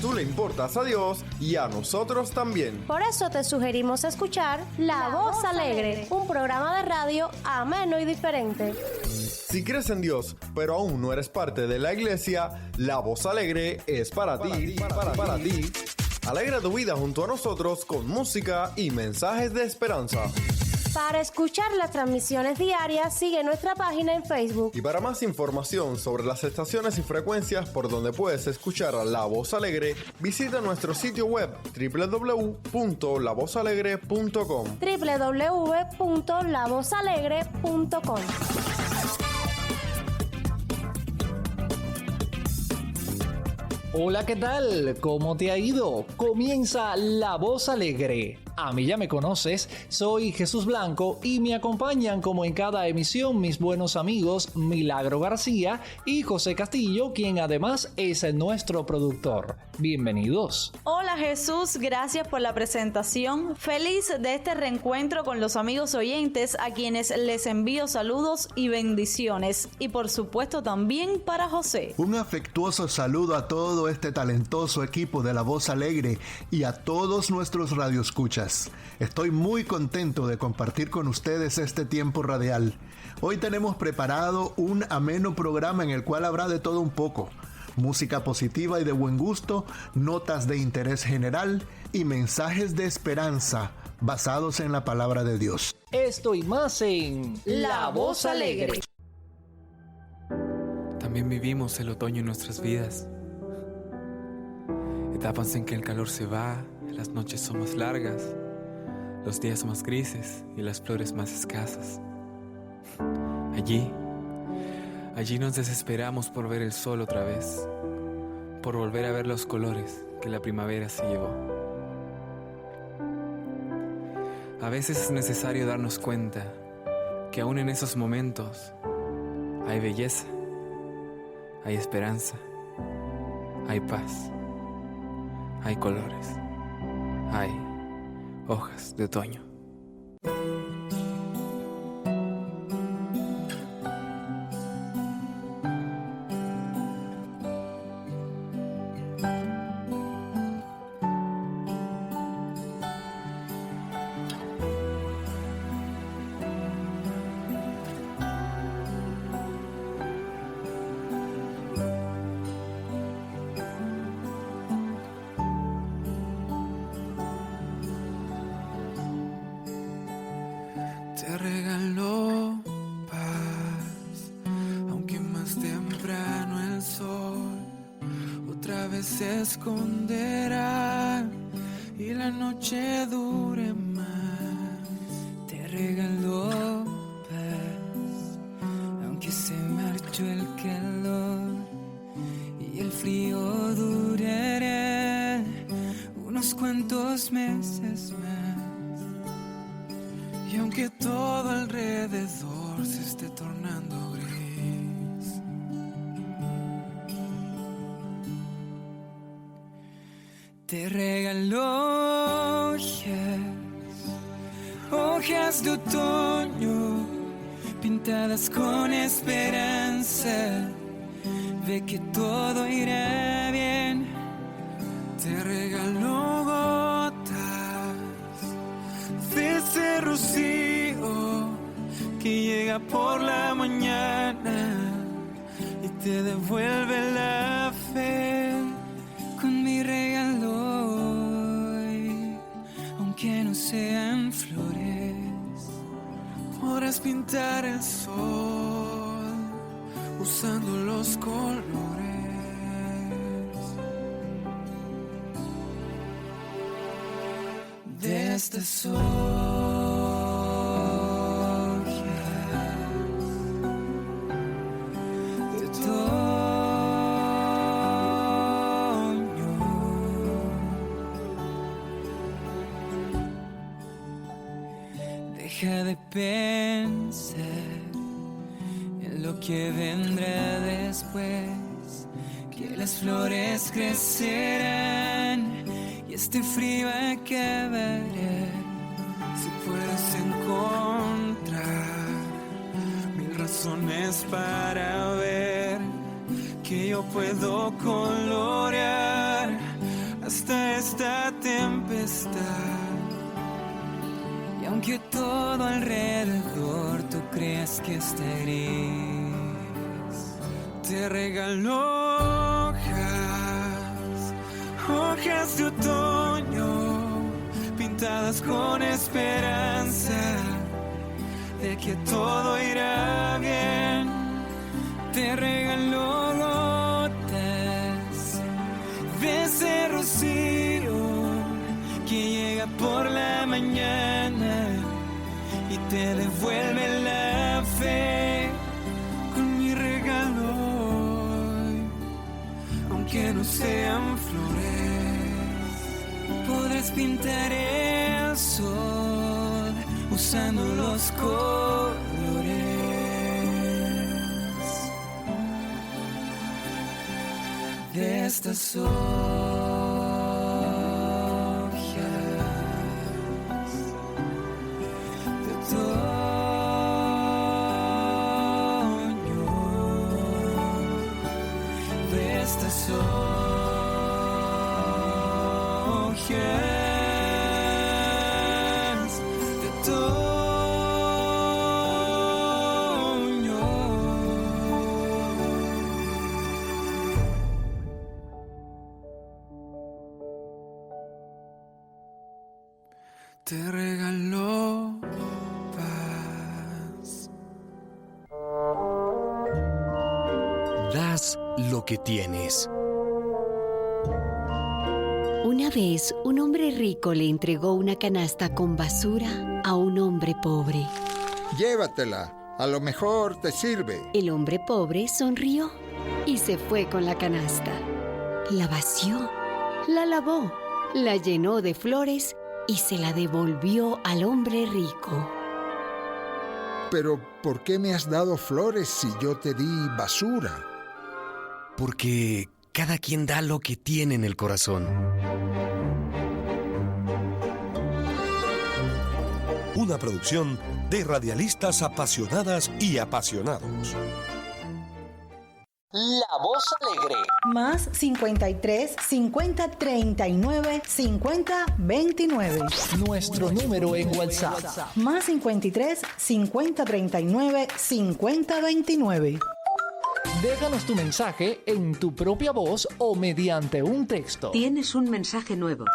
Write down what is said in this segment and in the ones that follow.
Tú le importas a Dios y a nosotros también. Por eso te sugerimos escuchar La Voz Alegre, un programa de radio ameno y diferente. Si crees en Dios, pero aún no eres parte de la iglesia, La Voz Alegre es para ti. Alegra tu vida junto a nosotros con música y mensajes de esperanza. Para escuchar las transmisiones diarias, sigue nuestra página en Facebook. Y para más información sobre las estaciones y frecuencias por donde puedes escuchar La Voz Alegre, visita nuestro sitio web www.lavozalegre.com www.lavozalegre.com. Hola, ¿qué tal? ¿Cómo te ha ido? Comienza La Voz Alegre. A mí ya me conoces, soy Jesús Blanco y me acompañan como en cada emisión mis buenos amigos Milagro García y José Castillo, quien además es nuestro productor. Bienvenidos. Hola Jesús, gracias por la presentación. Feliz de este reencuentro con los amigos oyentes a quienes les envío saludos y bendiciones. Y por supuesto también para José. Un afectuoso saludo a todo este talentoso equipo de La Voz Alegre y a todos nuestros radioescuchas. Estoy muy contento de compartir con ustedes este tiempo radial. Hoy tenemos preparado un ameno programa en el cual habrá de todo un poco. Música positiva y de buen gusto, notas de interés general y mensajes de esperanza basados en la palabra de Dios. Esto y más en La Voz Alegre. También vivimos el otoño en nuestras vidas. Etapas en que el calor se va, las noches son más largas, los días más grises y las flores más escasas. Allí nos desesperamos por ver el sol otra vez, por volver a ver los colores que la primavera se llevó. A veces es necesario darnos cuenta que aún en esos momentos hay belleza, hay esperanza, hay paz, hay colores, hay hojas de otoño. Te regaló paz, aunque más temprano el sol otra vez se esconderá y la noche dure más. Te regaló paz, aunque se marchó el calor y el frío durará unos cuantos meses más. Y aunque todo alrededor se esté tornando gris, te regaló hojas de otoño pintadas con esperanza. Ve que todo irá bien. Te regaló gotas de ese rocío que llega por la mañana y te devuelve la fe. Con mi regalo hoy, aunque no sean flores, podrás pintar el sol usando los colores de este sol. Deja de pensar en lo que vendrá después, que las flores crecerán y este frío acabará. Si puedes encontrar 1000 razones para ver que yo puedo colorear creas que está gris. Te regalo hojas de otoño, pintadas con esperanza de que todo irá bien. Te regalo gotas de ese rocío que llega por la mañana y te devuelve la fe con mi regalo hoy. Aunque no sean flores, podrás pintar el sol usando los colores de estas hojas de otoño, de estas hojas de otoño. Te regaló paz. Das lo que tienes. Una vez, un hombre rico le entregó una canasta con basura a un hombre pobre. Llévatela, a lo mejor te sirve. El hombre pobre sonrió y se fue con la canasta. La vació, la lavó, la llenó de flores y se la devolvió al hombre rico. Pero, ¿por qué me has dado flores si yo te di basura? Porque cada quien da lo que tiene en el corazón. Una producción de radialistas apasionadas y apasionados. La Voz Alegre. Más 53 50 39 50 29. Nuestro número en WhatsApp. Más 53 50 39 50 29. Déjanos tu mensaje en tu propia voz o mediante un texto. Tienes un mensaje nuevo.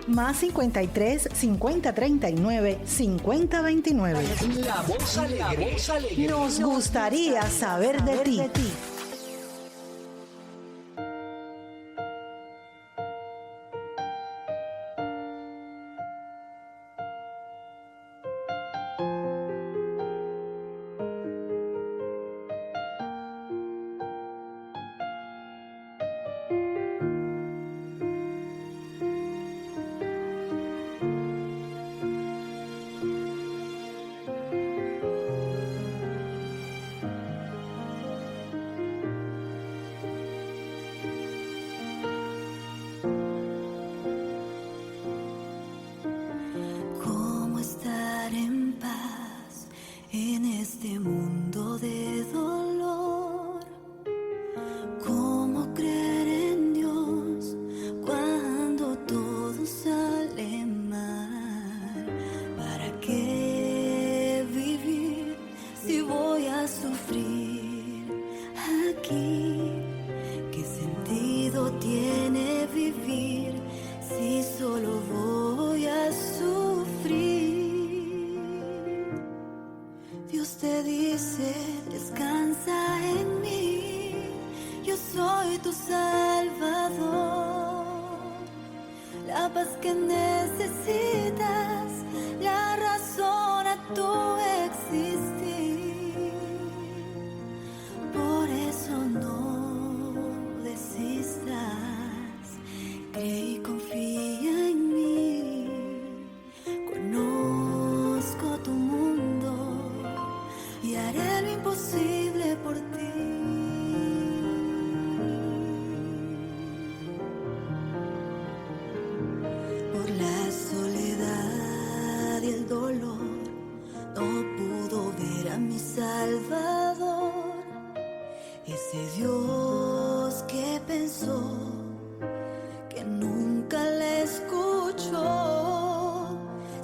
Más 53 50 39 50 29. La Voz Alegre. Nos gustaría saber de ti.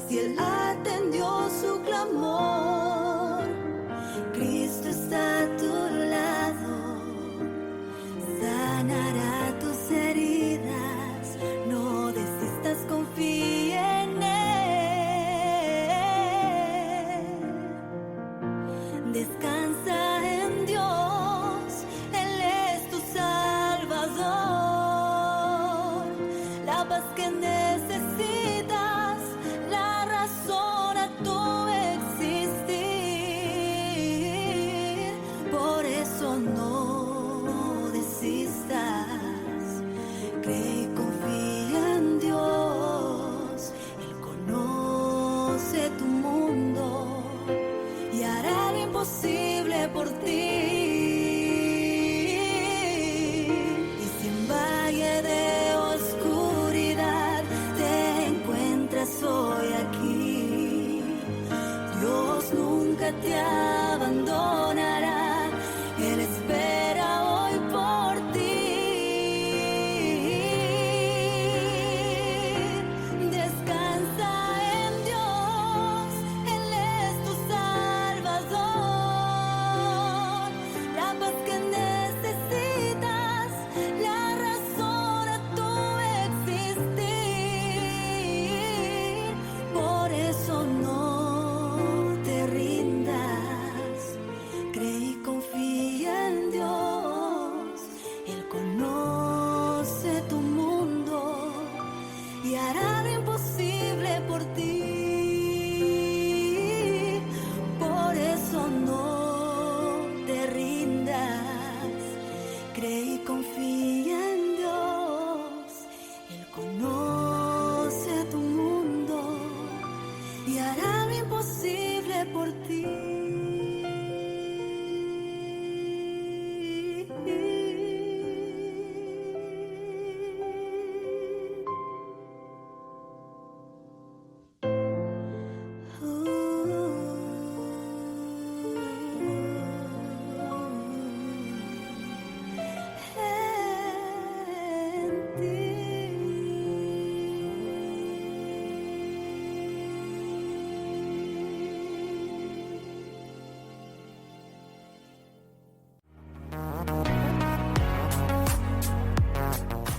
Si él atendió su clamor, que necesitas, la razón a tu existir. Por eso no desistas, cree y confía en Dios. Él conoce tu mundo y hará lo imposible por ti. Soy aquí, Dios nunca te abandonará, Él espera hoy por ti. Descansa en Dios, Él es tu Salvador, la paz que necesitas, la razón a tu existir. Por eso no te rindas, cree y confía en Dios. Él conoce tu mundo y hará lo imposible por ti. Por eso no te rindas, cree y confía en Dios. Él conoce tu mundo y hará lo imposible por ti.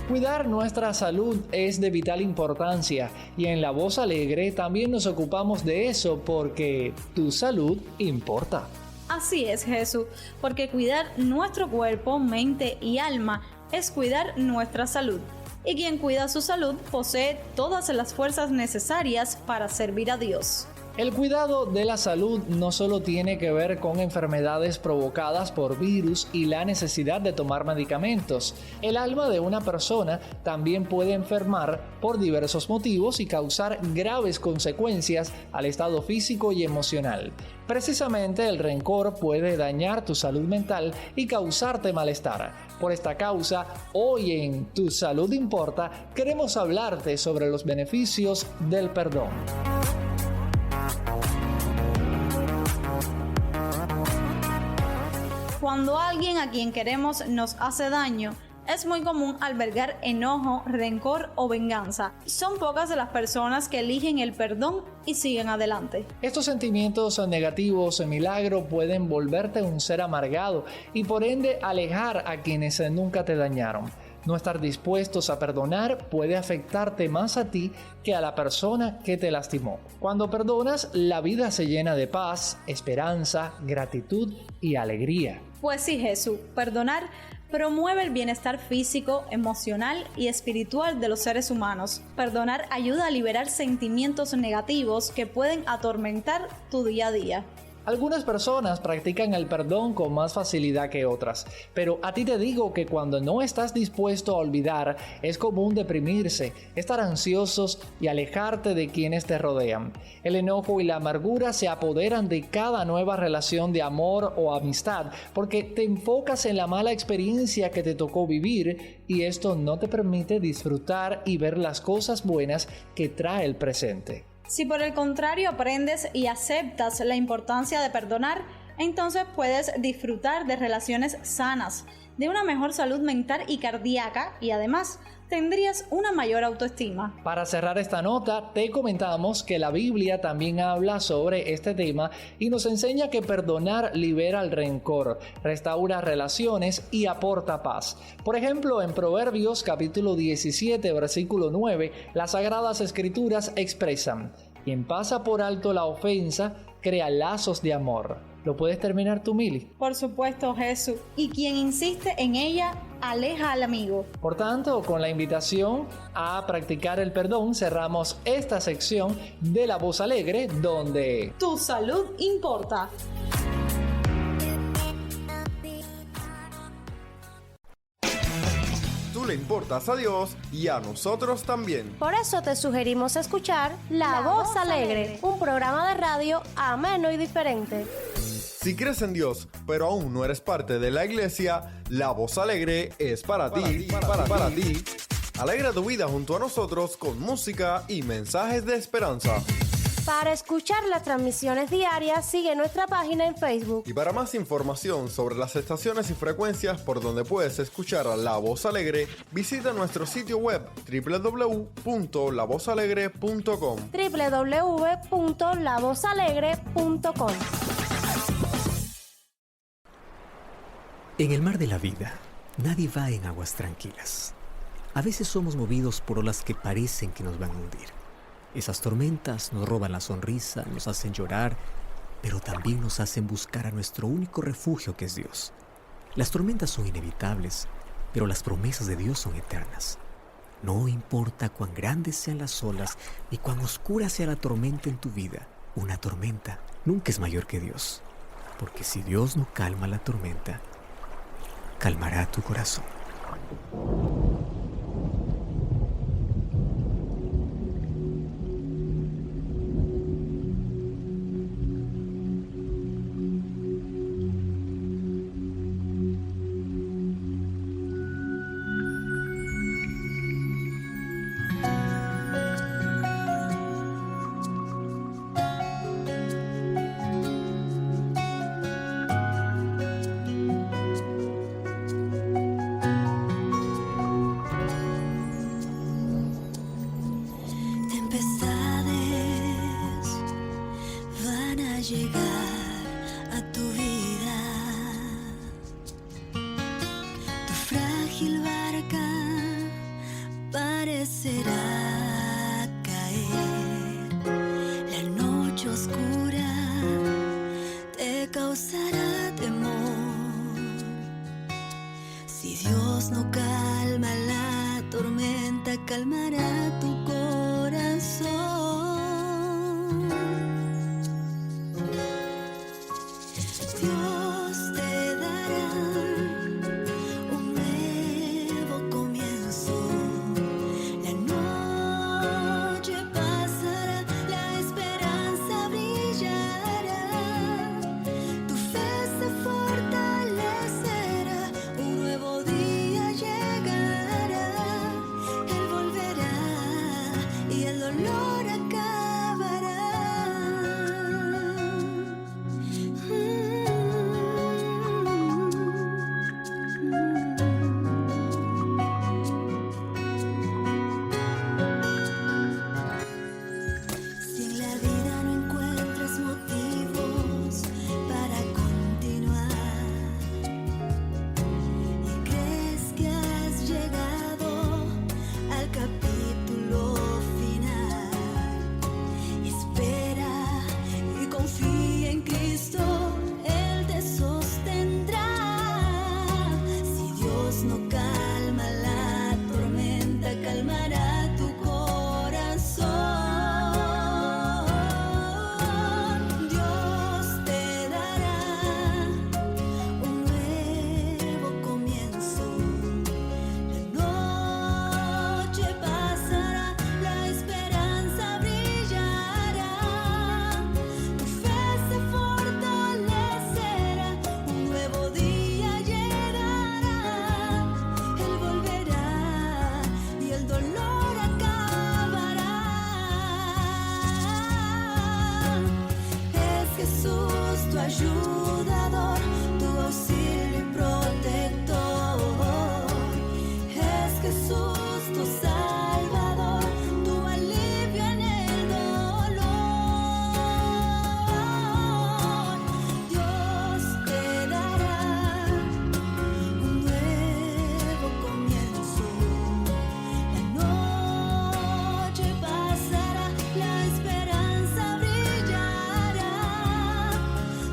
Cuidar nuestra salud es de vital importancia y en La Voz Alegre también nos ocupamos de eso porque tu salud importa. Así es, Jesús, porque cuidar nuestro cuerpo, mente y alma es cuidar nuestra salud. Y quien cuida su salud posee todas las fuerzas necesarias para servir a Dios. El cuidado de la salud no solo tiene que ver con enfermedades provocadas por virus y la necesidad de tomar medicamentos. El alma de una persona también puede enfermar por diversos motivos y causar graves consecuencias al estado físico y emocional. Precisamente el rencor puede dañar tu salud mental y causarte malestar. Por esta causa, hoy en Tu Salud Importa, queremos hablarte sobre los beneficios del perdón. Cuando alguien a quien queremos nos hace daño, es muy común albergar enojo, rencor o venganza. Son pocas de las personas que eligen el perdón y siguen adelante. Estos sentimientos negativos en milagro pueden volverte un ser amargado y por ende alejar a quienes nunca te dañaron. No estar dispuestos a perdonar puede afectarte más a ti que a la persona que te lastimó. Cuando perdonas, la vida se llena de paz, esperanza, gratitud y alegría. Pues sí, Jesús, perdonar promueve el bienestar físico, emocional y espiritual de los seres humanos. Perdonar ayuda a liberar sentimientos negativos que pueden atormentar tu día a día. Algunas personas practican el perdón con más facilidad que otras, pero a ti te digo que cuando no estás dispuesto a olvidar, es común deprimirse, estar ansiosos y alejarte de quienes te rodean. El enojo y la amargura se apoderan de cada nueva relación de amor o amistad, porque te enfocas en la mala experiencia que te tocó vivir y esto no te permite disfrutar y ver las cosas buenas que trae el presente. Si por el contrario aprendes y aceptas la importancia de perdonar, entonces puedes disfrutar de relaciones sanas, de una mejor salud mental y cardíaca y además tendrías una mayor autoestima. Para cerrar esta nota, te comentamos que la Biblia también habla sobre este tema y nos enseña que perdonar libera el rencor, restaura relaciones y aporta paz. Por ejemplo, en Proverbios capítulo 17, versículo 9, las Sagradas Escrituras expresan: quien pasa por alto la ofensa, crea lazos de amor. ¿Lo puedes terminar tú, Mili? Por supuesto, Jesús. Y quien insiste en ella, aleja al amigo. Por tanto, con la invitación a practicar el perdón, cerramos esta sección de La Voz Alegre, donde tu salud importa. Tú le importas a Dios y a nosotros también. Por eso te sugerimos escuchar La Voz Alegre, un programa de radio ameno y diferente. Si crees en Dios, pero aún no eres parte de la iglesia, La Voz Alegre es para ti. Alegra tu vida junto a nosotros con música y mensajes de esperanza. Para escuchar las transmisiones diarias, sigue nuestra página en Facebook. Y para más información sobre las estaciones y frecuencias por donde puedes escuchar a La Voz Alegre, visita nuestro sitio web www.lavozalegre.com www.lavozalegre.com. En el mar de la vida, nadie va en aguas tranquilas. A veces somos movidos por olas que parecen que nos van a hundir. Esas tormentas nos roban la sonrisa, nos hacen llorar, pero también nos hacen buscar a nuestro único refugio, que es Dios. Las tormentas son inevitables, pero las promesas de Dios son eternas. No importa cuán grandes sean las olas ni cuán oscura sea la tormenta en tu vida, una tormenta nunca es mayor que Dios. Porque si Dios no calma la tormenta, calmará tu corazón.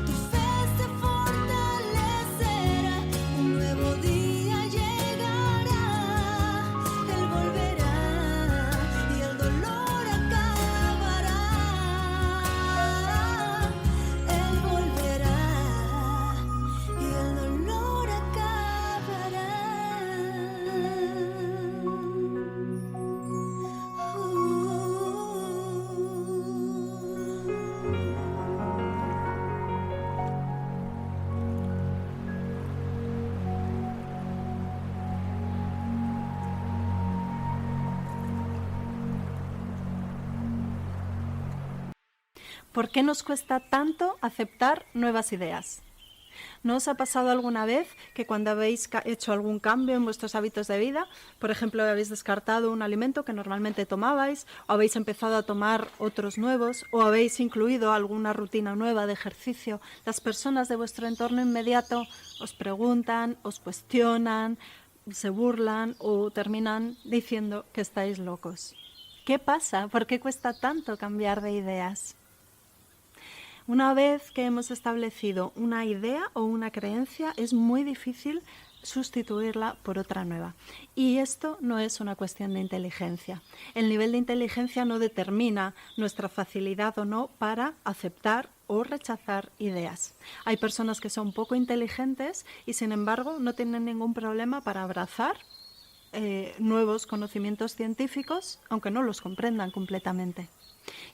Tu fe se fortalecerá, un nuevo día llegará. ¿Por qué nos cuesta tanto aceptar nuevas ideas? ¿No os ha pasado alguna vez que cuando habéis hecho algún cambio en vuestros hábitos de vida, por ejemplo, habéis descartado un alimento que normalmente tomabais, o habéis empezado a tomar otros nuevos, o habéis incluido alguna rutina nueva de ejercicio, las personas de vuestro entorno inmediato os preguntan, os cuestionan, se burlan o terminan diciendo que estáis locos? ¿Qué pasa? ¿Por qué cuesta tanto cambiar de ideas? Una vez que hemos establecido una idea o una creencia, es muy difícil sustituirla por otra nueva. Y esto no es una cuestión de inteligencia. El nivel de inteligencia no determina nuestra facilidad o no para aceptar o rechazar ideas. Hay personas que son poco inteligentes y, sin embargo, no tienen ningún problema para abrazar nuevos conocimientos científicos, aunque no los comprendan completamente.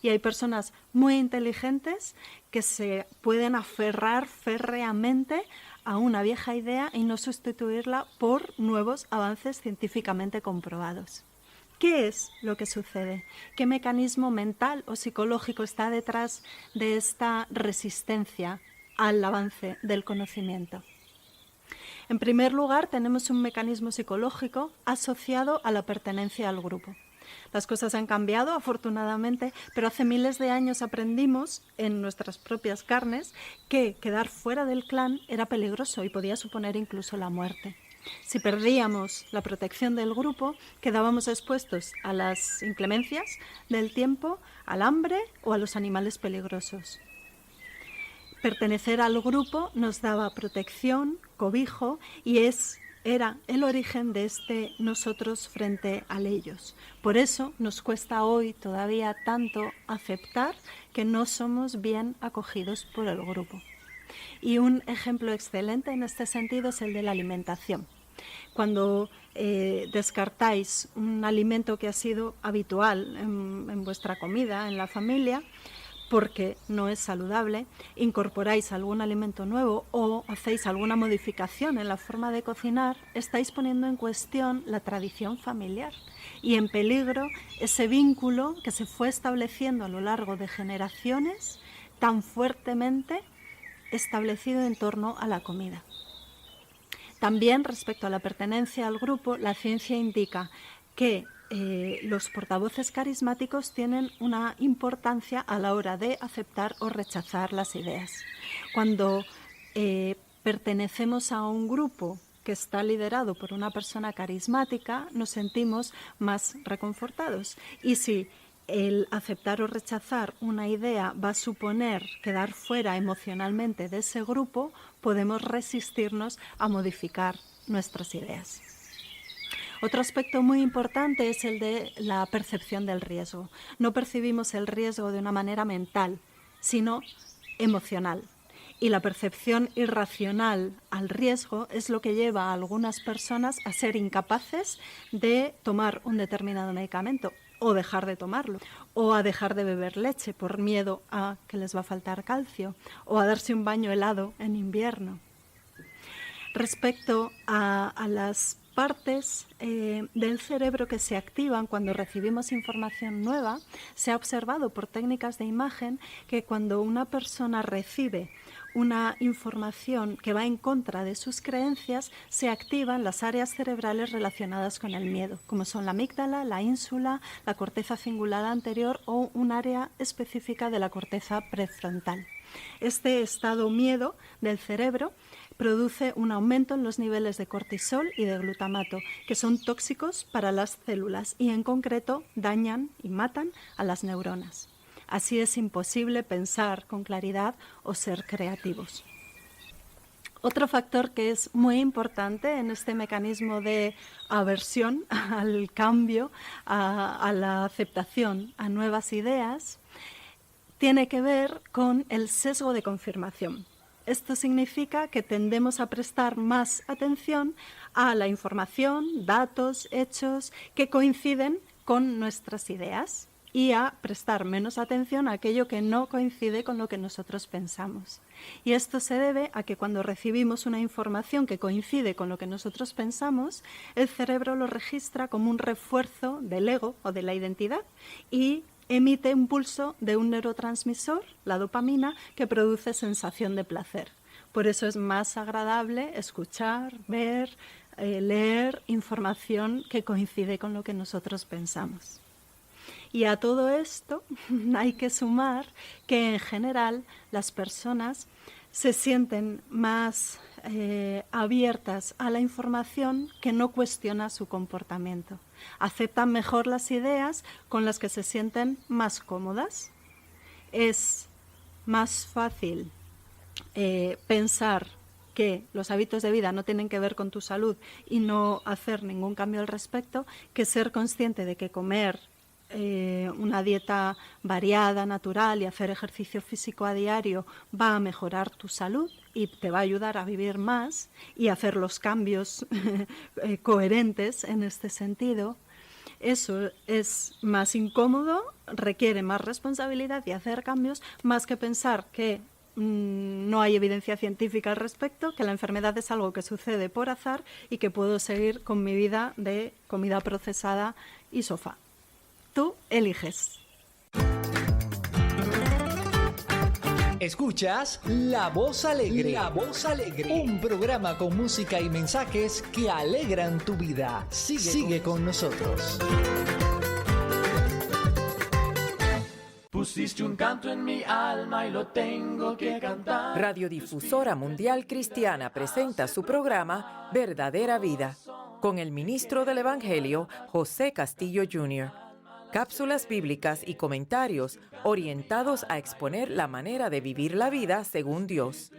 Y hay personas muy inteligentes que se pueden aferrar férreamente a una vieja idea y no sustituirla por nuevos avances científicamente comprobados. ¿Qué es lo que sucede? ¿Qué mecanismo mental o psicológico está detrás de esta resistencia al avance del conocimiento? En primer lugar, tenemos un mecanismo psicológico asociado a la pertenencia al grupo. Las cosas han cambiado, afortunadamente, pero hace miles de años aprendimos en nuestras propias carnes que quedar fuera del clan era peligroso y podía suponer incluso la muerte. Si perdíamos la protección del grupo, quedábamos expuestos a las inclemencias del tiempo, al hambre o a los animales peligrosos. Pertenecer al grupo nos daba protección, cobijo y era el origen de este nosotros frente a ellos. Por eso nos cuesta hoy todavía tanto aceptar que no somos bien acogidos por el grupo. Y un ejemplo excelente en este sentido es el de la alimentación. Cuando descartáis un alimento que ha sido habitual en vuestra comida, en la familia, porque no es saludable, incorporáis algún alimento nuevo o hacéis alguna modificación en la forma de cocinar, estáis poniendo en cuestión la tradición familiar y en peligro ese vínculo que se fue estableciendo a lo largo de generaciones tan fuertemente establecido en torno a la comida. También respecto a la pertenencia al grupo, la ciencia indica que los portavoces carismáticos tienen una importancia a la hora de aceptar o rechazar las ideas. Cuando pertenecemos a un grupo que está liderado por una persona carismática, nos sentimos más reconfortados. Y si el aceptar o rechazar una idea va a suponer quedar fuera emocionalmente de ese grupo, podemos resistirnos a modificar nuestras ideas. Otro aspecto muy importante es el de la percepción del riesgo. No percibimos el riesgo de una manera mental, sino emocional. Y la percepción irracional al riesgo es lo que lleva a algunas personas a ser incapaces de tomar un determinado medicamento o dejar de tomarlo, o a dejar de beber leche por miedo a que les va a faltar calcio, o a darse un baño helado en invierno. Respecto a las partes del cerebro que se activan cuando recibimos información nueva, se ha observado por técnicas de imagen que cuando una persona recibe una información que va en contra de sus creencias, se activan las áreas cerebrales relacionadas con el miedo, como son la amígdala, la ínsula, la corteza cingulada anterior o un área específica de la corteza prefrontal. Este estado miedo del cerebro produce un aumento en los niveles de cortisol y de glutamato, que son tóxicos para las células y en concreto dañan y matan a las neuronas. Así es imposible pensar con claridad o ser creativos. Otro factor que es muy importante en este mecanismo de aversión al cambio, a la aceptación a nuevas ideas, tiene que ver con el sesgo de confirmación. Esto significa que tendemos a prestar más atención a la información, datos, hechos que coinciden con nuestras ideas y a prestar menos atención a aquello que no coincide con lo que nosotros pensamos. Y esto se debe a que cuando recibimos una información que coincide con lo que nosotros pensamos, el cerebro lo registra como un refuerzo del ego o de la identidad y emite un pulso de un neurotransmisor, la dopamina, que produce sensación de placer. Por eso es más agradable escuchar, ver, leer información que coincide con lo que nosotros pensamos. Y a todo esto hay que sumar que en general las personas se sienten más abiertas a la información que no cuestiona su comportamiento. Aceptan mejor las ideas con las que se sienten más cómodas. Es más fácil pensar que los hábitos de vida no tienen que ver con tu salud y no hacer ningún cambio al respecto, que ser consciente de que comer una dieta variada, natural y hacer ejercicio físico a diario va a mejorar tu salud y te va a ayudar a vivir más y hacer los cambios coherentes en este sentido. Eso es más incómodo, requiere más responsabilidad y hacer cambios, más que pensar que no hay evidencia científica al respecto, que la enfermedad es algo que sucede por azar y que puedo seguir con mi vida de comida procesada y sofá. Tú eliges. Escuchas La Voz Alegre. La Voz Alegre. Un programa con música y mensajes que alegran tu vida. Sigue con nosotros. Pusiste un canto en mi alma y lo tengo que cantar. Radiodifusora Mundial Cristiana presenta su programa Verdadera Vida con el ministro del Evangelio José Castillo Jr. Cápsulas bíblicas y comentarios orientados a exponer la manera de vivir la vida según Dios.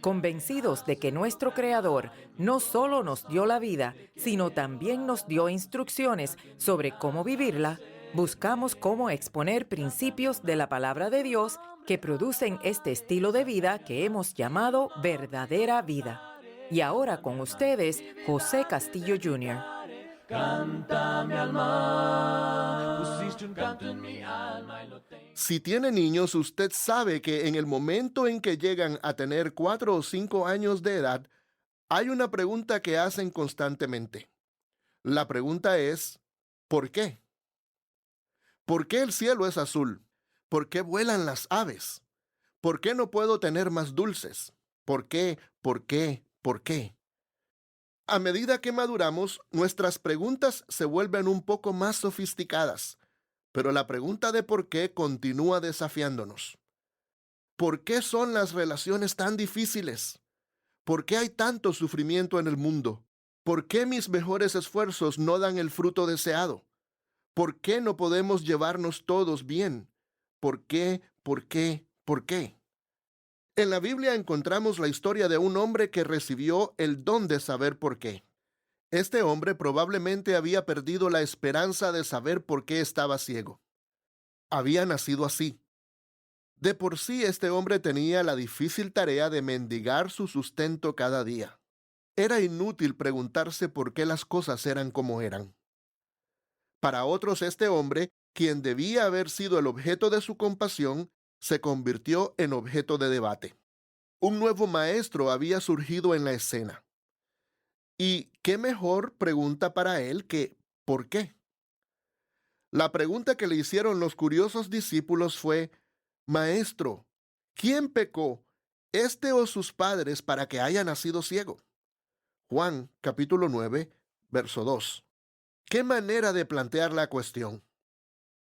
Convencidos de que nuestro Creador no solo nos dio la vida, sino también nos dio instrucciones sobre cómo vivirla, buscamos cómo exponer principios de la palabra de Dios que producen este estilo de vida que hemos llamado verdadera vida. Y ahora con ustedes, José Castillo Jr. Canta mi alma, pusiste un canto en mi alma y lo tengo. Si tiene niños, usted sabe que en el momento en que llegan a tener 4 o 5 años de edad, hay una pregunta que hacen constantemente. La pregunta es, ¿por qué? ¿Por qué el cielo es azul? ¿Por qué vuelan las aves? ¿Por qué no puedo tener más dulces? ¿Por qué? ¿Por qué? ¿Por qué? A medida que maduramos, nuestras preguntas se vuelven un poco más sofisticadas, pero la pregunta de por qué continúa desafiándonos. ¿Por qué son las relaciones tan difíciles? ¿Por qué hay tanto sufrimiento en el mundo? ¿Por qué mis mejores esfuerzos no dan el fruto deseado? ¿Por qué no podemos llevarnos todos bien? ¿Por qué? ¿Por qué? ¿Por qué? En la Biblia encontramos la historia de un hombre que recibió el don de saber por qué. Este hombre probablemente había perdido la esperanza de saber por qué estaba ciego. Había nacido así. De por sí, este hombre tenía la difícil tarea de mendigar su sustento cada día. Era inútil preguntarse por qué las cosas eran como eran. Para otros, este hombre, quien debía haber sido el objeto de su compasión, se convirtió en objeto de debate. Un nuevo maestro había surgido en la escena. ¿Y qué mejor pregunta para él que ¿por qué? La pregunta que le hicieron los curiosos discípulos fue, Maestro, ¿quién pecó, este o sus padres, para que haya nacido ciego? Juan, capítulo 9, verso 2. ¿Qué manera de plantear la cuestión?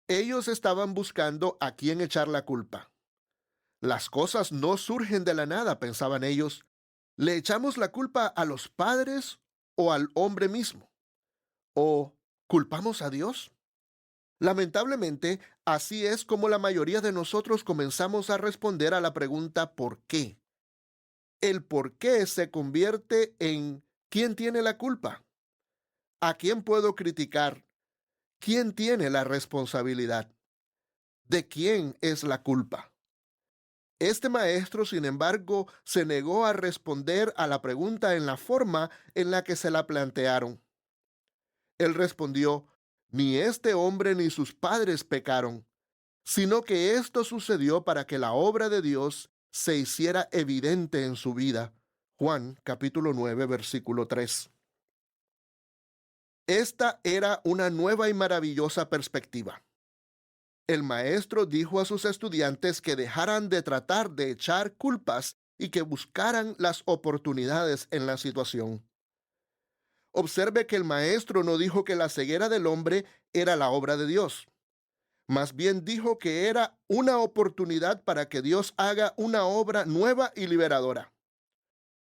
Ellos estaban buscando a quién echar la culpa. Las cosas no surgen de la nada, pensaban ellos. ¿Le echamos la culpa a los padres o al hombre mismo? ¿O culpamos a Dios? Lamentablemente, así es como la mayoría de nosotros comenzamos a responder a la pregunta ¿por qué? El por qué se convierte en ¿quién tiene la culpa? ¿A quién puedo criticar? ¿Quién tiene la responsabilidad? ¿De quién es la culpa? Este maestro, sin embargo, se negó a responder a la pregunta en la forma en la que se la plantearon. Él respondió, ni este hombre ni sus padres pecaron, sino que esto sucedió para que la obra de Dios se hiciera evidente en su vida. Juan, capítulo 9, versículo 3. Esta era una nueva y maravillosa perspectiva. El maestro dijo a sus estudiantes que dejaran de tratar de echar culpas y que buscaran las oportunidades en la situación. Observe que el maestro no dijo que la ceguera del hombre era la obra de Dios. Más bien dijo que era una oportunidad para que Dios haga una obra nueva y liberadora.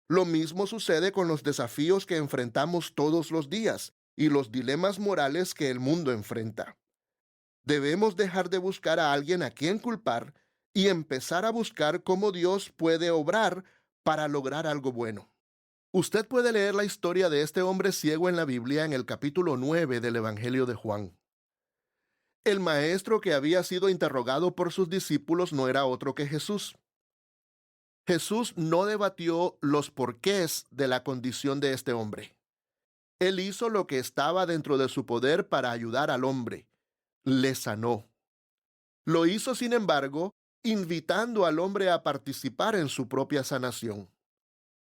Lo mismo sucede con los desafíos que enfrentamos todos los días y los dilemas morales que el mundo enfrenta. Debemos dejar de buscar a alguien a quien culpar y empezar a buscar cómo Dios puede obrar para lograr algo bueno. Usted puede leer la historia de este hombre ciego en la Biblia en el capítulo 9 del Evangelio de Juan. El maestro que había sido interrogado por sus discípulos no era otro que Jesús. Jesús no debatió los porqués de la condición de este hombre. Él hizo lo que estaba dentro de su poder para ayudar al hombre. Le sanó. Lo hizo, sin embargo, invitando al hombre a participar en su propia sanación.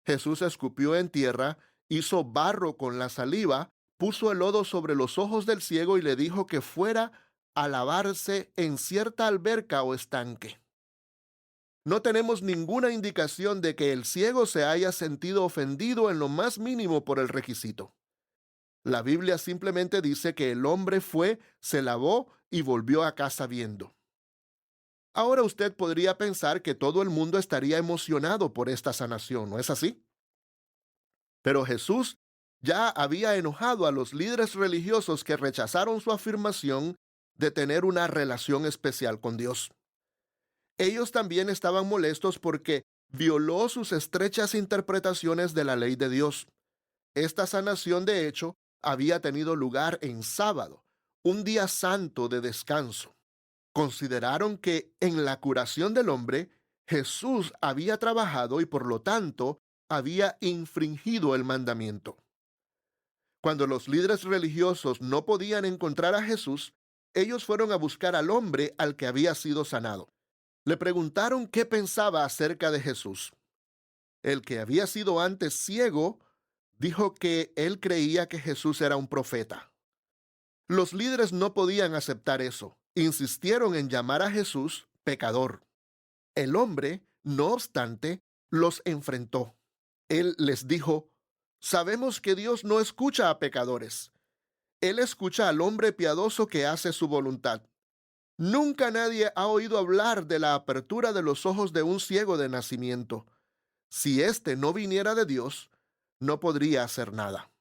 Jesús escupió en tierra, hizo barro con la saliva, puso el lodo sobre los ojos del ciego y le dijo que fuera a lavarse en cierta alberca o estanque. No tenemos ninguna indicación de que el ciego se haya sentido ofendido en lo más mínimo por el requisito. La Biblia simplemente dice que el hombre fue, se lavó y volvió a casa viendo. Ahora usted podría pensar que todo el mundo estaría emocionado por esta sanación, ¿no es así? Pero Jesús ya había enojado a los líderes religiosos que rechazaron su afirmación de tener una relación especial con Dios. Ellos también estaban molestos porque violó sus estrechas interpretaciones de la ley de Dios. Esta sanación, de hecho, había tenido lugar en sábado, un día santo de descanso. Consideraron que en la curación del hombre, Jesús había trabajado y por lo tanto había infringido el mandamiento. Cuando los líderes religiosos no podían encontrar a Jesús, ellos fueron a buscar al hombre al que había sido sanado. Le preguntaron qué pensaba acerca de Jesús. El que había sido antes ciego dijo que él creía que Jesús era un profeta. Los líderes no podían aceptar eso. Insistieron en llamar a Jesús pecador. El hombre, no obstante, los enfrentó. Él les dijo: sabemos que Dios no escucha a pecadores. Él escucha al hombre piadoso que hace su voluntad. Nunca nadie ha oído hablar de la apertura de los ojos de un ciego de nacimiento. Si éste no viniera de Dios, no podría hacer nada.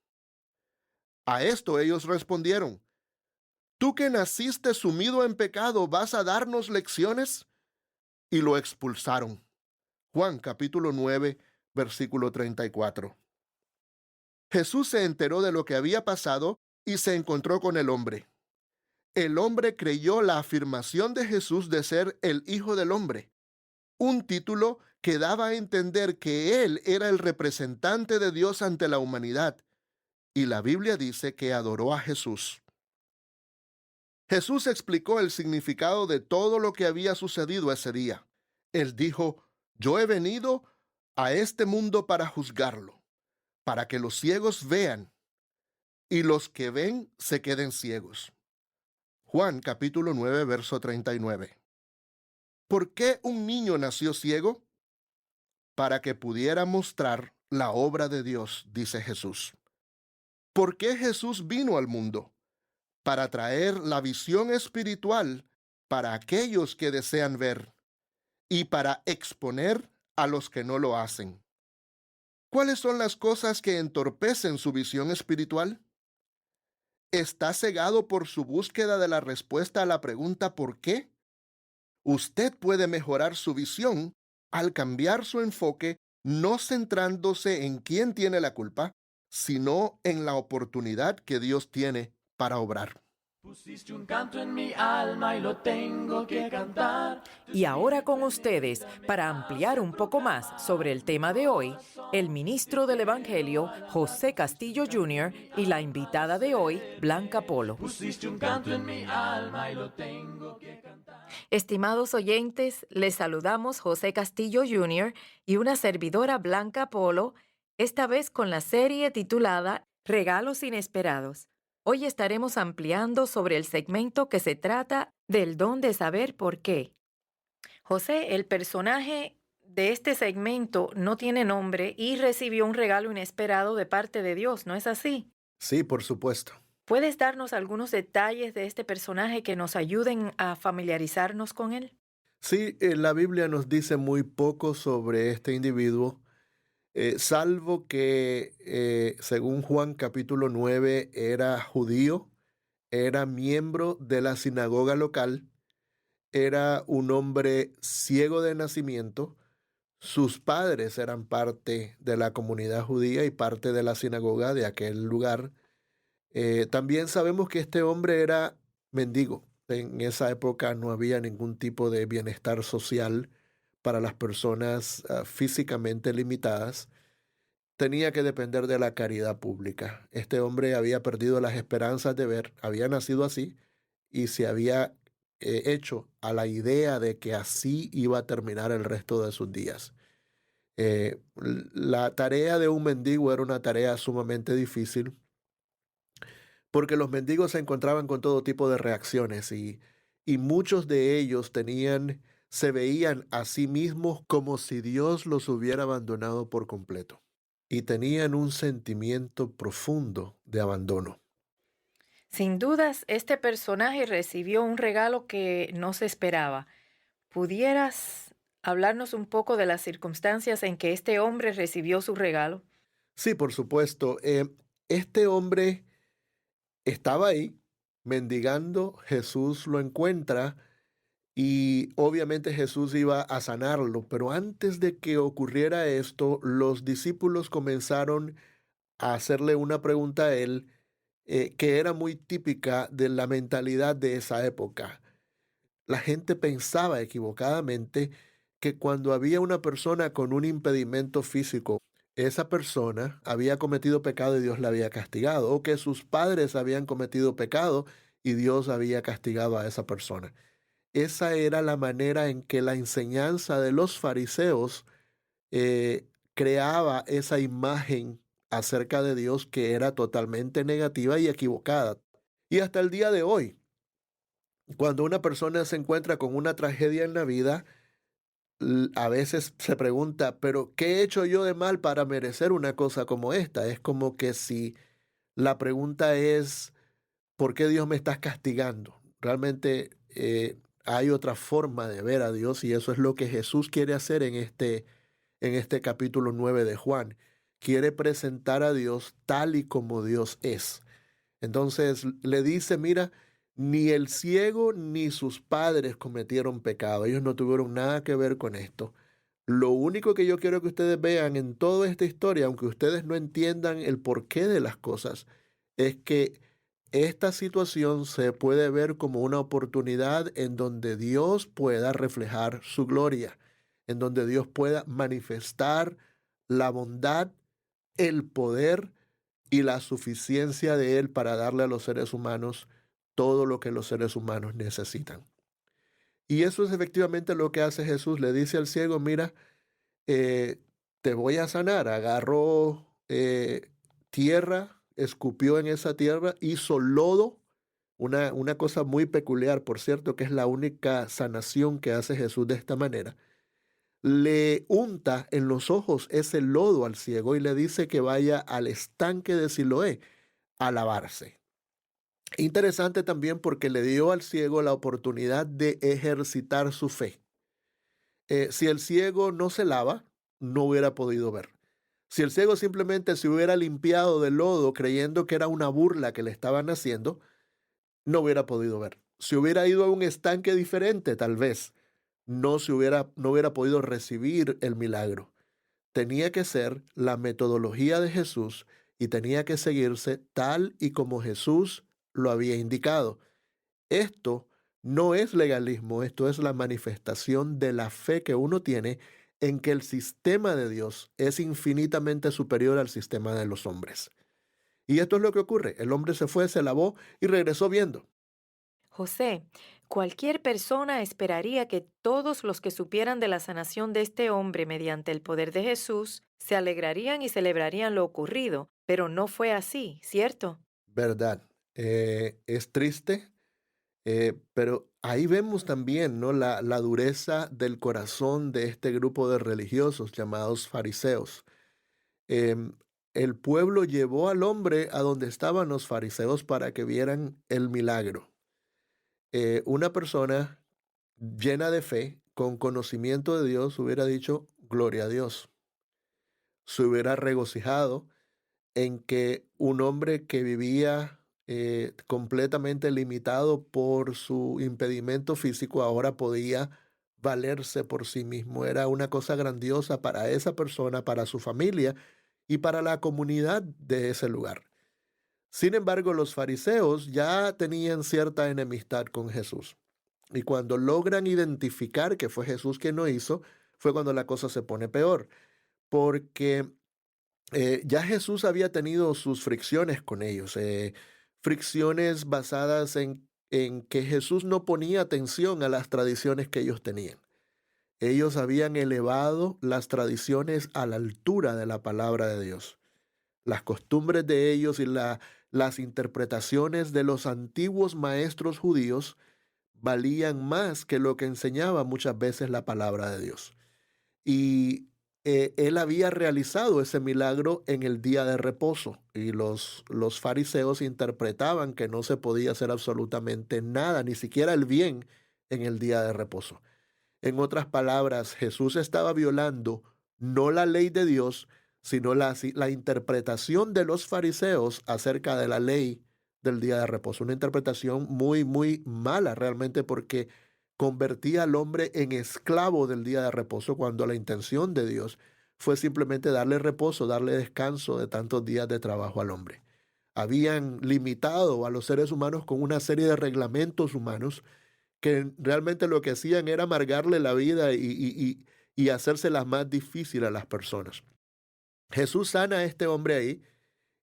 A esto ellos respondieron: ¿tú que naciste sumido en pecado, vas a darnos lecciones? Y lo expulsaron. Juan capítulo 9, versículo 34. Jesús se enteró de lo que había pasado y se encontró con el hombre. El hombre creyó la afirmación de Jesús de ser el Hijo del Hombre, un título que daba a entender que él era el representante de Dios ante la humanidad. Y la Biblia dice que adoró a Jesús. Jesús explicó el significado de todo lo que había sucedido ese día. Él dijo: yo he venido a este mundo para juzgarlo, para que los ciegos vean y los que ven se queden ciegos. Juan capítulo 9, verso 39. ¿Por qué un niño nació ciego? Para que pudiera mostrar la obra de Dios, dice Jesús. ¿Por qué Jesús vino al mundo? Para traer la visión espiritual para aquellos que desean ver y para exponer a los que no lo hacen. ¿Cuáles son las cosas que entorpecen su visión espiritual? ¿Está cegado por su búsqueda de la respuesta a la pregunta ¿por qué? Usted puede mejorar su visión al cambiar su enfoque, no centrándose en quién tiene la culpa, sino en la oportunidad que Dios tiene para obrar. Pusiste un canto en mi alma y lo tengo que cantar. Y ahora con ustedes, para ampliar un poco más sobre el tema de hoy, el ministro del Evangelio, José Castillo Jr., y la invitada de hoy, Blanca Polo. Pusiste un canto en mi alma y lo tengo que cantar. Estimados oyentes, les saludamos José Castillo Jr. y una servidora Blanca Polo, esta vez con la serie titulada Regalos Inesperados. Hoy estaremos ampliando sobre el segmento que se trata del don de saber por qué. José, el personaje de este segmento no tiene nombre y recibió un regalo inesperado de parte de Dios, ¿no es así? Sí, por supuesto. ¿Puedes darnos algunos detalles de este personaje que nos ayuden a familiarizarnos con él? Sí, la Biblia nos dice muy poco sobre este individuo, salvo que, según Juan capítulo 9, era judío, era miembro de la sinagoga local, era un hombre ciego de nacimiento, sus padres eran parte de la comunidad judía y parte de la sinagoga de aquel lugar. También sabemos que este hombre era mendigo. En esa época no había ningún tipo de bienestar social para las personas físicamente limitadas. Tenía que depender de la caridad pública. Este hombre había perdido las esperanzas de ver, había nacido así y se había hecho a la idea de que así iba a terminar el resto de sus días. La tarea de un mendigo era una tarea sumamente difícil porque los mendigos se encontraban con todo tipo de reacciones y muchos de ellos se veían a sí mismos como si Dios los hubiera abandonado por completo y tenían un sentimiento profundo de abandono. Sin dudas, este personaje recibió un regalo que no se esperaba. ¿Pudieras hablarnos un poco de las circunstancias en que este hombre recibió su regalo? Sí, por supuesto. Este hombre estaba ahí mendigando, Jesús lo encuentra y obviamente Jesús iba a sanarlo, pero antes de que ocurriera esto, los discípulos comenzaron a hacerle una pregunta a él que era muy típica de la mentalidad de esa época. La gente pensaba equivocadamente que cuando había una persona con un impedimento físico, esa persona había cometido pecado y Dios la había castigado, o que sus padres habían cometido pecado y Dios había castigado a esa persona. Esa era la manera en que la enseñanza de los fariseos creaba esa imagen acerca de Dios que era totalmente negativa y equivocada. Y hasta el día de hoy, cuando una persona se encuentra con una tragedia en la vida, a veces se pregunta, pero ¿qué he hecho yo de mal para merecer una cosa como esta? Es como que si la pregunta es, ¿por qué Dios me está castigando? Realmente hay otra forma de ver a Dios y eso es lo que Jesús quiere hacer en este capítulo 9 de Juan. Quiere presentar a Dios tal y como Dios es. Entonces le dice, mira, ni el ciego ni sus padres cometieron pecado. Ellos no tuvieron nada que ver con esto. Lo único que yo quiero que ustedes vean en toda esta historia, aunque ustedes no entiendan el porqué de las cosas, es que esta situación se puede ver como una oportunidad en donde Dios pueda reflejar su gloria, en donde Dios pueda manifestar la bondad, el poder y la suficiencia de Él para darle a los seres humanos todo lo que los seres humanos necesitan. Y eso es efectivamente lo que hace Jesús. Le dice al ciego, mira, te voy a sanar. Agarró tierra, escupió en esa tierra, hizo lodo, una cosa muy peculiar, por cierto, que es la única sanación que hace Jesús de esta manera. Le unta en los ojos ese lodo al ciego y le dice que vaya al estanque de Siloé a lavarse. Interesante también porque le dio al ciego la oportunidad de ejercitar su fe. Si el ciego no se lava, no hubiera podido ver. Si el ciego simplemente se hubiera limpiado del lodo creyendo que era una burla que le estaban haciendo, no hubiera podido ver. Si hubiera ido a un estanque diferente, tal vez, no hubiera podido recibir el milagro. Tenía que ser la metodología de Jesús y tenía que seguirse tal y como Jesús lo había indicado. Esto no es legalismo, esto es la manifestación de la fe que uno tiene en que el sistema de Dios es infinitamente superior al sistema de los hombres. Y esto es lo que ocurre. El hombre se fue, se lavó y regresó viendo. José, cualquier persona esperaría que todos los que supieran de la sanación de este hombre mediante el poder de Jesús se alegrarían y celebrarían lo ocurrido, pero no fue así, ¿cierto? Verdad. Es triste, pero ahí vemos también, ¿no?, la dureza del corazón de este grupo de religiosos llamados fariseos. Em, el pueblo llevó al hombre a donde estaban los fariseos para que vieran el milagro. Una persona llena de fe, con conocimiento de Dios, hubiera dicho, gloria a Dios. Se hubiera regocijado en que un hombre que vivía completamente limitado por su impedimento físico ahora podía valerse por sí mismo. Era una cosa grandiosa para esa persona, para su familia y para la comunidad de ese lugar. Sin embargo, los fariseos ya tenían cierta enemistad con Jesús. Y cuando logran identificar que fue Jesús quien lo hizo, fue cuando la cosa se pone peor. Porque ya Jesús había tenido sus fricciones con ellos, fricciones basadas en que Jesús no ponía atención a las tradiciones que ellos tenían. Ellos habían elevado las tradiciones a la altura de la palabra de Dios. Las costumbres de ellos y las interpretaciones de los antiguos maestros judíos valían más que lo que enseñaba muchas veces la palabra de Dios. Y él había realizado ese milagro en el día de reposo y los fariseos interpretaban que no se podía hacer absolutamente nada, ni siquiera el bien, en el día de reposo. En otras palabras, Jesús estaba violando no la ley de Dios, sino la interpretación de los fariseos acerca de la ley del día de reposo. Una interpretación muy, muy mala realmente, porque convertía al hombre en esclavo del día de reposo, cuando la intención de Dios fue simplemente darle reposo, darle descanso de tantos días de trabajo al hombre. Habían limitado a los seres humanos con una serie de reglamentos humanos que realmente lo que hacían era amargarle la vida y hacérsela más difícil a las personas. Jesús sana a este hombre ahí,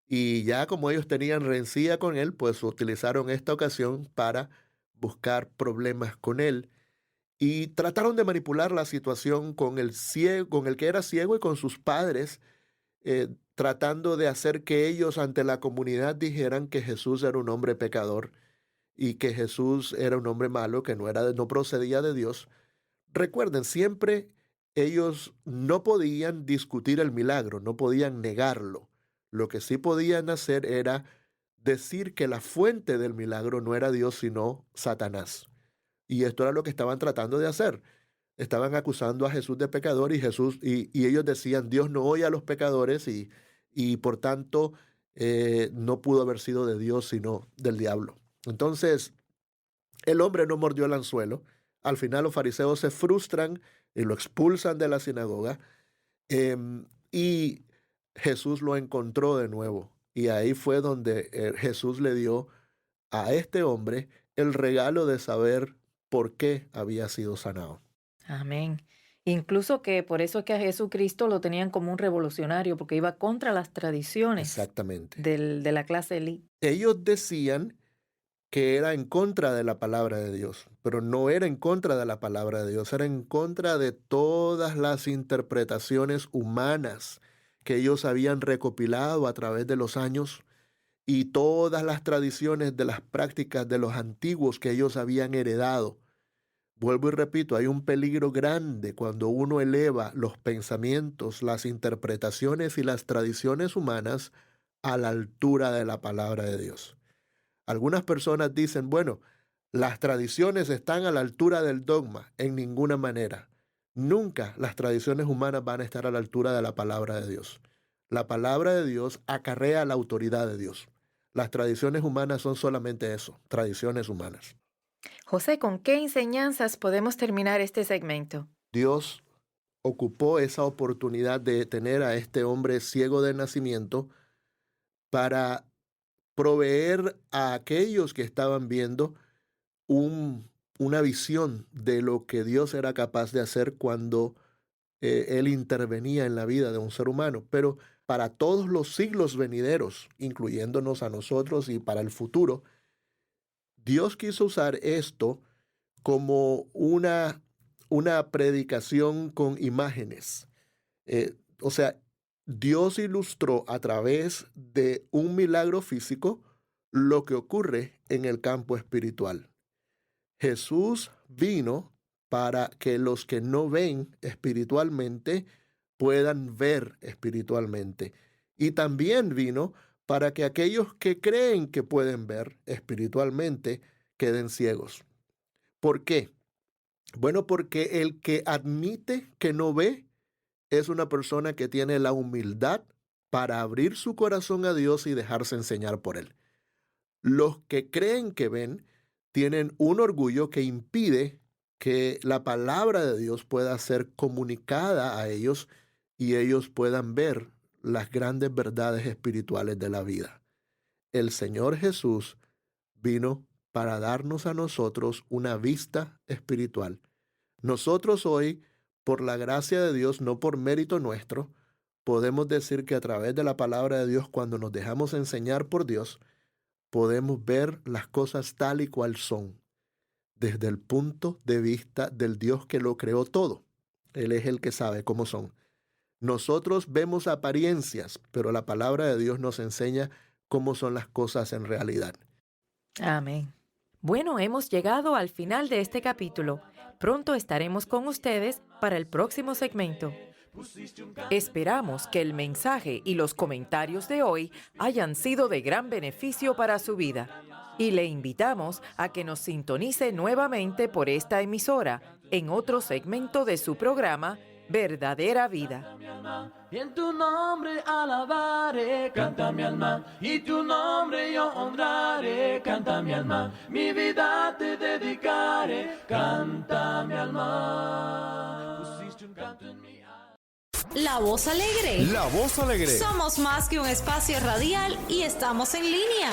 y ya como ellos tenían rencilla con él, pues utilizaron esta ocasión para buscar problemas con él y trataron de manipular la situación con el ciego, con el que era ciego, y con sus padres, tratando de hacer que ellos ante la comunidad dijeran que Jesús era un hombre pecador y que Jesús era un hombre malo, que no procedía de Dios. Recuerden, siempre ellos no podían discutir el milagro, no podían negarlo. Lo que sí podían hacer era decir que la fuente del milagro no era Dios, sino Satanás. Y esto era lo que estaban tratando de hacer. Estaban acusando a Jesús de pecador, y ellos decían, Dios no oye a los pecadores, y por tanto no pudo haber sido de Dios, sino del diablo. Entonces, el hombre no mordió el anzuelo. Al final los fariseos se frustran y lo expulsan de la sinagoga, y Jesús lo encontró de nuevo. Y ahí fue donde Jesús le dio a este hombre el regalo de saber por qué había sido sanado. Amén. Incluso que por eso es que a Jesucristo lo tenían como un revolucionario, porque iba contra las tradiciones. Exactamente. De la clase élite. Ellos decían que era en contra de la palabra de Dios, pero no era en contra de la palabra de Dios, era en contra de todas las interpretaciones humanas que ellos habían recopilado a través de los años, y todas las tradiciones de las prácticas de los antiguos que ellos habían heredado. Vuelvo y repito, hay un peligro grande cuando uno eleva los pensamientos, las interpretaciones y las tradiciones humanas a la altura de la palabra de Dios. Algunas personas dicen, bueno, las tradiciones están a la altura del dogma. En ninguna manera. Nunca las tradiciones humanas van a estar a la altura de la palabra de Dios. La palabra de Dios acarrea la autoridad de Dios. Las tradiciones humanas son solamente eso, tradiciones humanas. José, ¿con qué enseñanzas podemos terminar este segmento? Dios ocupó esa oportunidad de tener a este hombre ciego de nacimiento para proveer a aquellos que estaban viendo una visión de lo que Dios era capaz de hacer cuando Él intervenía en la vida de un ser humano. Pero para todos los siglos venideros, incluyéndonos a nosotros y para el futuro, Dios quiso usar esto como una predicación con imágenes. O sea, Dios ilustró a través de un milagro físico lo que ocurre en el campo espiritual. Jesús vino para que los que no ven espiritualmente puedan ver espiritualmente. Y también vino para que aquellos que creen que pueden ver espiritualmente queden ciegos. ¿Por qué? Bueno, porque el que admite que no ve es una persona que tiene la humildad para abrir su corazón a Dios y dejarse enseñar por Él. Los que creen que ven tienen un orgullo que impide que la palabra de Dios pueda ser comunicada a ellos y ellos puedan ver las grandes verdades espirituales de la vida. El Señor Jesús vino para darnos a nosotros una vista espiritual. Nosotros hoy, por la gracia de Dios, no por mérito nuestro, podemos decir que a través de la palabra de Dios, cuando nos dejamos enseñar por Dios, podemos ver las cosas tal y cual son, desde el punto de vista del Dios que lo creó todo. Él es el que sabe cómo son. Nosotros vemos apariencias, pero la palabra de Dios nos enseña cómo son las cosas en realidad. Amén. Bueno, hemos llegado al final de este capítulo. Pronto estaremos con ustedes para el próximo segmento. Esperamos que el mensaje y los comentarios de hoy hayan sido de gran beneficio para su vida. Y le invitamos a que nos sintonice nuevamente por esta emisora en otro segmento de su programa Verdadera Vida. Y en tu nombre alabaré, canta mi alma, y tu nombre yo honraré, canta mi alma, mi vida te dedicaré, canta mi alma. Pusiste un canto en mi alma. La Voz Alegre. La Voz Alegre. Somos más que un espacio radial y estamos en línea.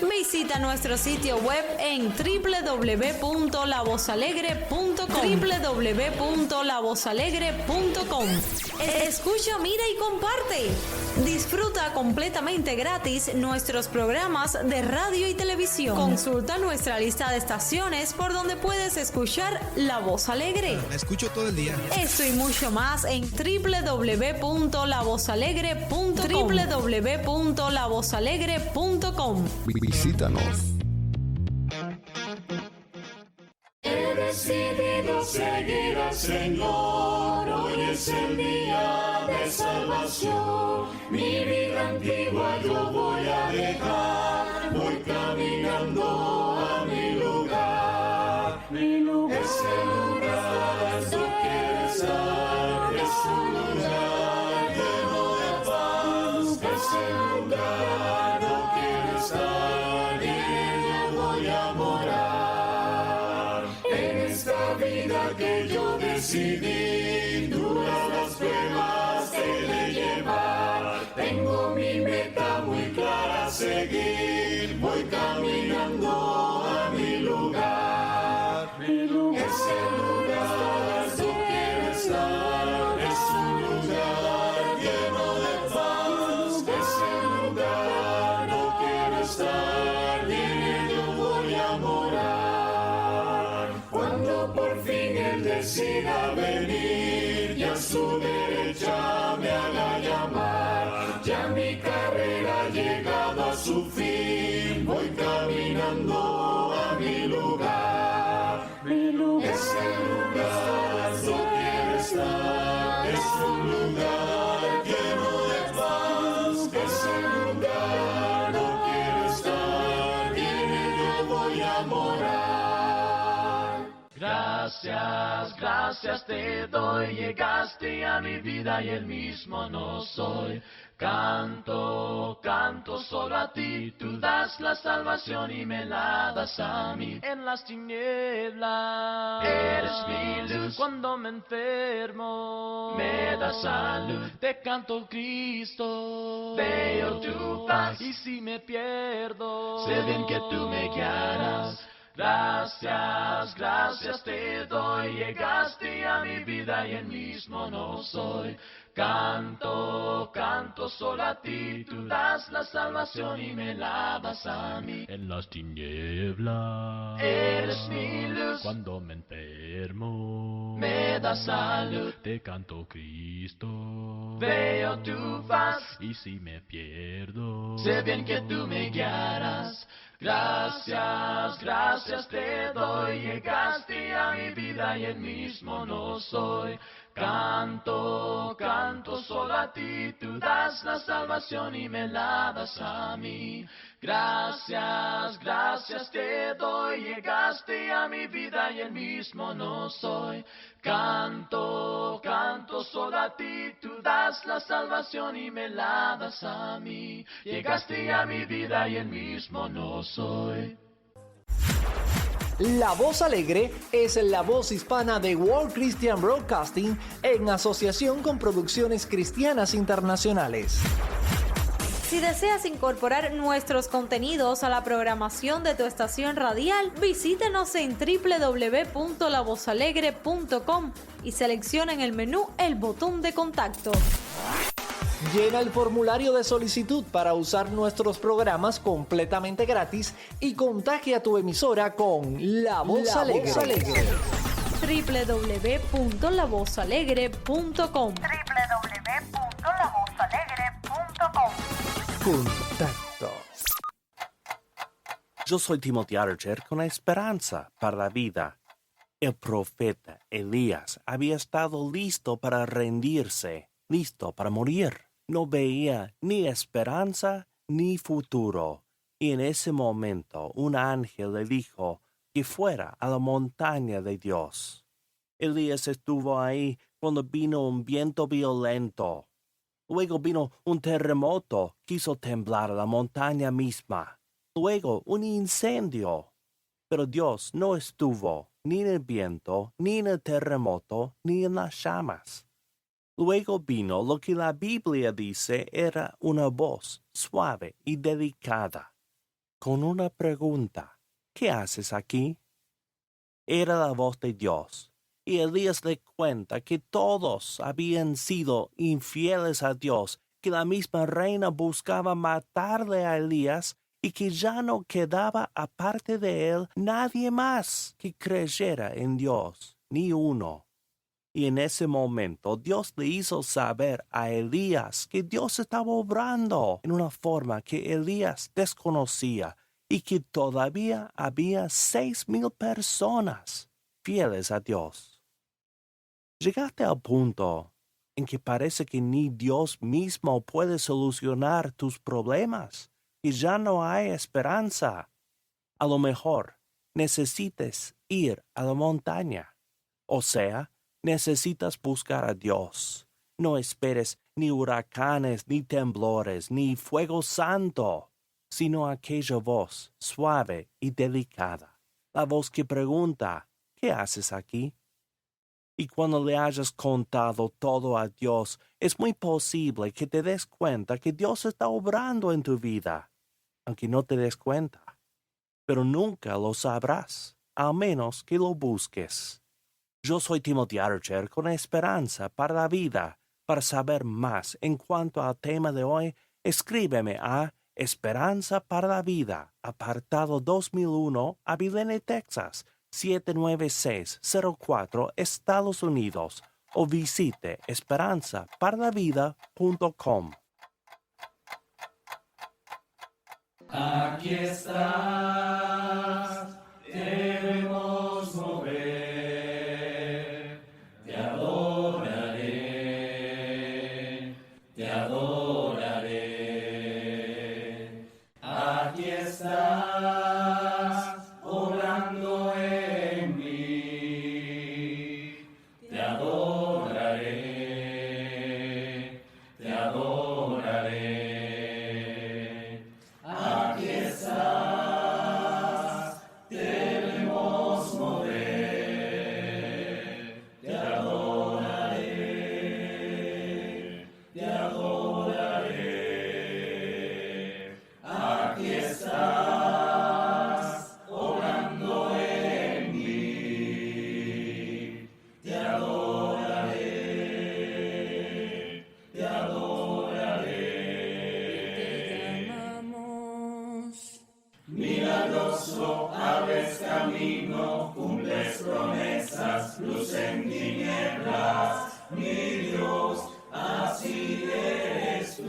Visita nuestro sitio web en www.lavozalegre.com www.lavozalegre.com. Escucha, mira y comparte. Disfruta completamente gratis nuestros programas de radio y televisión. Consulta nuestra lista de estaciones por donde puedes escuchar La Voz Alegre. La escucho todo el día. Esto y mucho más en www.lavozalegre.com www.lavozalegre.com. Visítanos. He decidido seguir al Señor, hoy es el día de salvación. Mi vida antigua yo voy a dejar, voy caminando a mi lugar. Mi lugar es el lugar donde quiero estar, es un lugar lleno de paz, es el lugar donde quiero estar y en ello voy a morar. En esta vida que yo decidí, duras las pruebas he de llevar. Tengo mi meta muy clara a seguir, voy caminando a mi lugar. Mi lugar es el lugar donde quiero estar, es un lugar lleno de paz, es el lugar donde quiero estar y en ello voy a morar. Cuando por fin Él decida venir y a su derecha me haga llamar, ya mi carrera ha llegado a su fin, voy caminando a mi lugar. Mi lugar es el lugar donde quiero estar, es un lugar lleno de paz, es el lugar donde quiero estar y en ello voy a morar. Gracias, gracias te doy, llegaste a mi vida y el mismo no soy. Canto, canto solo a ti, tú das la salvación y me la das a mí. En las tinieblas eres mi luz, cuando me enfermo me das salud. Te canto Cristo, veo tu paz y si me pierdo, sé bien que tú me guiarás. Gracias, gracias te doy, llegaste a mi vida y el mismo no soy. Canto, canto solo a ti, tú das la salvación y me la das a mí. En las tinieblas eres mi luz, cuando me enfermo me da salud. Te canto, Cristo, veo tu faz, y si me pierdo, sé bien que tú me guiarás. Gracias, gracias te doy, llegaste a mi vida y el mismo no soy. Canto, canto solo a ti, tú das la salvación y me la das a mí. Gracias, gracias te doy, llegaste a mi vida y el mismo no soy. Canto, canto solo a ti, tú das la salvación y me la das a mí. Llegaste a mi vida y el mismo no soy. La Voz Alegre es la voz hispana de World Christian Broadcasting en asociación con Producciones Cristianas Internacionales. Si deseas incorporar nuestros contenidos a la programación de tu estación radial, visítenos en www.lavozalegre.com y selecciona en el menú el botón de contacto. Llena el formulario de solicitud para usar nuestros programas completamente gratis y contagia a tu emisora con La Voz Alegre. www.lavozalegre.com Contacto. Yo soy Timothy Archer con Esperanza para la Vida. El profeta Elías había estado listo para rendirse, listo para morir. No veía ni esperanza ni futuro. Y en ese momento un ángel le dijo que fuera a la montaña de Dios. Elías estuvo ahí cuando vino un viento violento. Luego vino un terremoto que hizo temblar la montaña misma. Luego un incendio. Pero Dios no estuvo ni en el viento, ni en el terremoto, ni en las llamas. Luego vino lo que la Biblia dice era una voz suave y delicada, con una pregunta: ¿qué haces aquí? Era la voz de Dios. Y Elías le cuenta que todos habían sido infieles a Dios, que la misma reina buscaba matarle a Elías y que ya no quedaba aparte de él nadie más que creyera en Dios, ni uno. Y en ese momento Dios le hizo saber a Elías que Dios estaba obrando en una forma que Elías desconocía y que todavía había 6,000 personas fieles a Dios. Llegaste al punto en que parece que ni Dios mismo puede solucionar tus problemas, y ya no hay esperanza. A lo mejor necesites ir a la montaña, o sea, necesitas buscar a Dios. No esperes ni huracanes, ni temblores, ni fuego santo, sino aquella voz suave y delicada, la voz que pregunta: ¿qué haces aquí? Y cuando le hayas contado todo a Dios, es muy posible que te des cuenta que Dios está obrando en tu vida, aunque no te des cuenta. Pero nunca lo sabrás, al menos que lo busques. Yo soy Timothy Archer con Esperanza para la Vida. Para saber más en cuanto al tema de hoy, escríbeme a Esperanza para la Vida, apartado 2001, Abilene, Texas, 79604, Estados Unidos, o visite esperanzaparlavida.com. Aquí estás, debemos mover, te adoraré, te adoraré. Aquí estás, obrando en mí, te adoraré, te adoraré. Aquí estás, debemos mover, te adoraré, te adoraré. Aquí estás, obrando en mí, te adoraré, te adoraré. Te amamos. Milagroso, abres camino, cumples promesas, luz en tinieblas. mi Dios, así eres tú.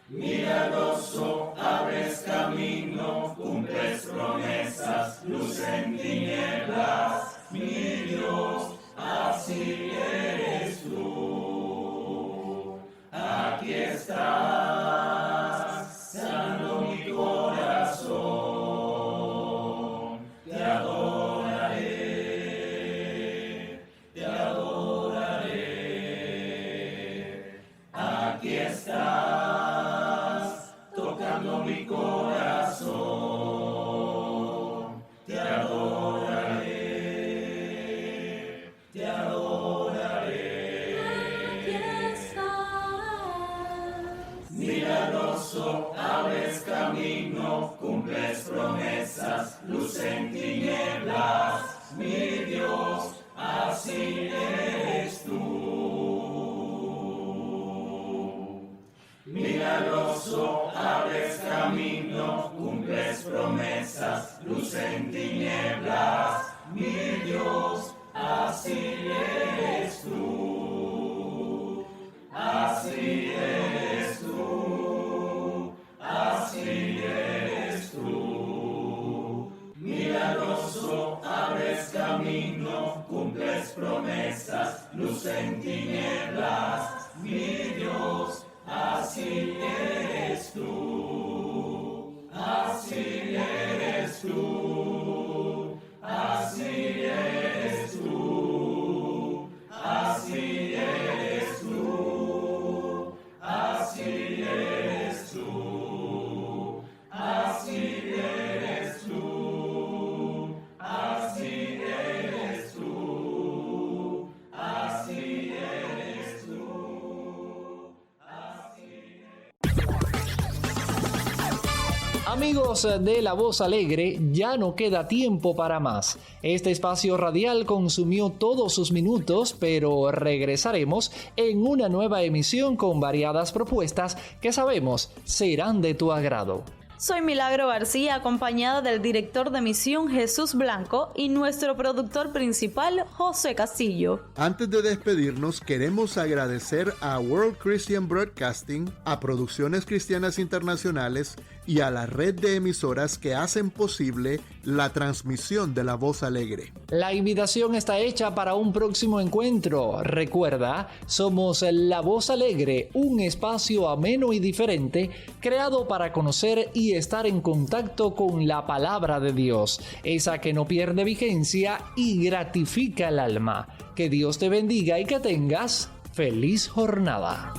Milagroso, abres camino, cumples promesas, luz en tinieblas, mi Dios, así eres tú. Aquí estás, sanando mi corazón, te adoraré, te adoraré. Aquí estás, tocando mi corazón, te adoraré, te adoraré. Aquí estás, milagroso, abres camino, cumples promesas, luz en tinieblas, mi Dios, así eres tú. Milagroso, abres camino, cumples promesas, luz en tinieblas, mi Dios, así eres tú. Así eres tú, así eres tú. Milagroso, abres camino, cumples promesas, luz en tinieblas, mi Dios, así eres tú, así eres tú, así eres tú, así eres tú, así eres tú, así eres tú, así eres tú, así eres tú. Amigos de La Voz Alegre, ya no queda tiempo para más. Este espacio radial consumió todos sus minutos, pero regresaremos en una nueva emisión con variadas propuestas que sabemos serán de tu agrado. Soy Milagro García, acompañada del director de misión Jesús Blanco y nuestro productor principal José Castillo. Antes de despedirnos, queremos agradecer a World Christian Broadcasting, a Producciones Cristianas Internacionales y a la red de emisoras que hacen posible la transmisión de La Voz Alegre. La invitación está hecha para un próximo encuentro. Recuerda, somos La Voz Alegre, un espacio ameno y diferente creado para conocer y estar en contacto con la palabra de Dios, esa que no pierde vigencia y gratifica el alma. Que Dios te bendiga y que tengas feliz jornada.